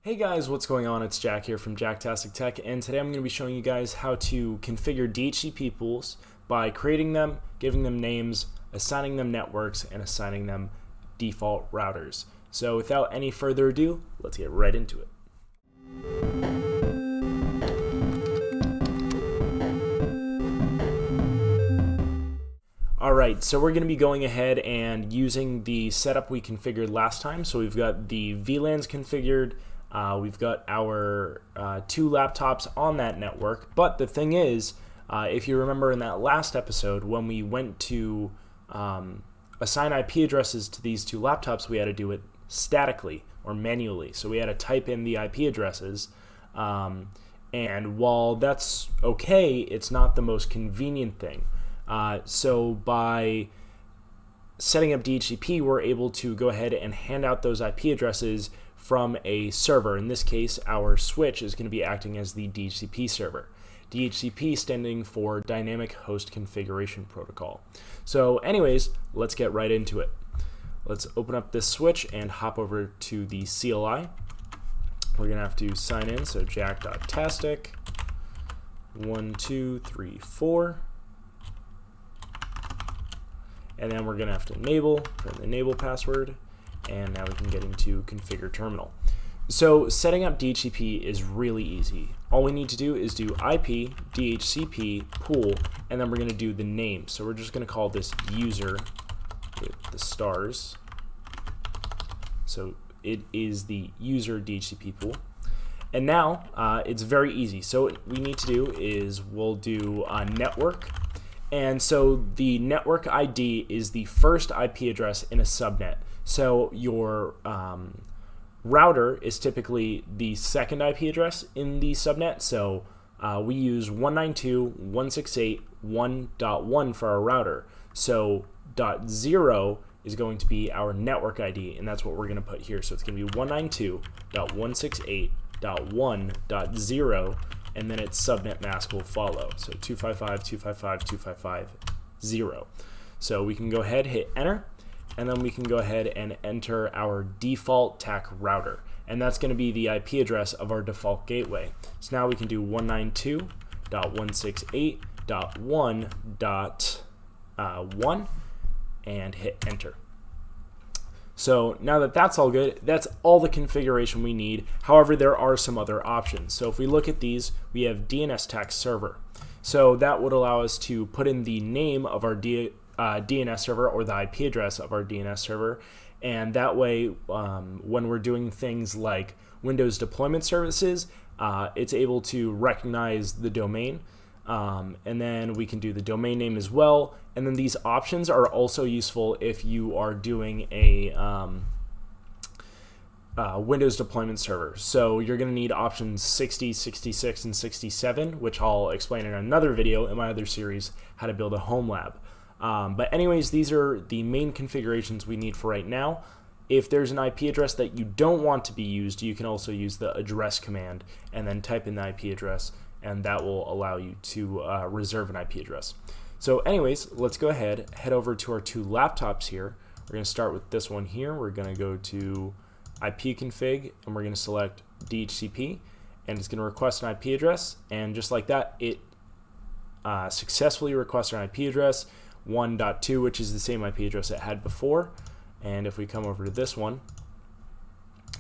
Hey guys, what's going on? It's Jack here from Jacktastic Tech, and today I'm going to be showing you guys how to configure DHCP pools by creating them, giving them names, assigning them networks, and assigning them default routers. So without any further ado, let's get right into it. Alright, so we're going to be going ahead and using the setup we configured last time. So we've got the VLANs configured. We've got our two laptops on that network, but the thing is, if you remember in that last episode, when we went to assign IP addresses to these two laptops, we had to do it statically or manually. So we had to type in the IP addresses, and while that's okay, it's not the most convenient thing. So by setting up DHCP, we're able to go ahead and hand out those IP addresses from a server. In this case, our switch is going to be acting as the DHCP server. DHCP standing for Dynamic Host Configuration Protocol. So anyways, let's get right into it. Let's open up this switch and hop over to the CLI. We're going to have to sign in, so jack.tastic 1234. And then we're going to have to enable, put in the enable password, and now we can get into configure terminal. So setting up DHCP is really easy. All we need to do is do IP DHCP pool, and then we're going to do the name. So we're just going to call this user with the stars. So it is the user DHCP pool. And now it's very easy. So what we need to do is we'll do a network. And so the network ID is the first IP address in a subnet. So your router is typically the second IP address in the subnet. So we use 192.168.1.1 for our router. So .0 is going to be our network ID, and that's what we're going to put here. So it's going to be 192.168.1.0, and then its subnet mask will follow. So 255.255.255.0. So we can go ahead, hit enter, and then we can go ahead and enter our default TAC router. And that's going to be the IP address of our default gateway. So now we can do 192.168.1.1 and hit enter. So now that that's all good, that's all the configuration we need. However, there are some other options. So if we look at these, we have DNS TAC server. So that would allow us to put in the name of our DNS server or the IP address of our DNS server, and that way when we're doing things like Windows deployment services, it's able to recognize the domain, and then we can do the domain name as well. And then these options are also useful if you are doing a Windows deployment server. So you're going to need options 60, 66, and 67, which I'll explain in another video in my other series, how to build a home lab. But anyways, these are the main configurations we need for right now. If there's an IP address that you don't want to be used, you can also use the address command and then type in the IP address, and that will allow you to reserve an IP address. So anyways, let's go ahead, head over to our two laptops here. We're going to start with this one here. We're going to go to IP config, and we're going to select DHCP, and it's going to request an IP address, and just like that, it successfully requested an IP address, 1.2, which is the same IP address it had before. And if we come over to this one,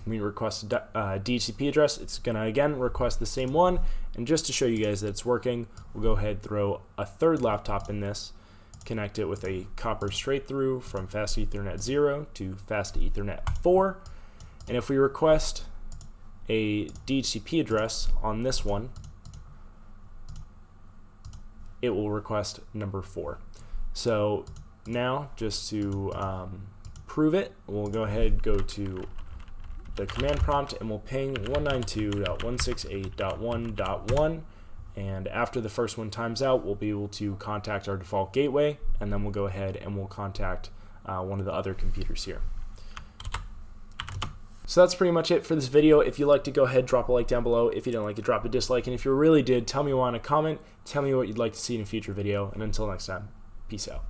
we request a DHCP address, it's going to again request the same one. And just to show you guys that it's working, we'll go ahead and throw a third laptop in this, connect it with a copper straight through from Fast Ethernet 0 to Fast Ethernet 4. And if we request a DHCP address on this one, it will request number 4. So now, just to prove it, we'll go ahead and go to the command prompt, and we'll ping 192.168.1.1, and after the first one times out, we'll be able to contact our default gateway, and then we'll go ahead and we'll contact one of the other computers here. So that's pretty much it for this video. If you liked it, go ahead, drop a like down below. If you didn't like it, drop a dislike, and if you really did, tell me why in a comment, tell me what you'd like to see in a future video, and until next time, peace out.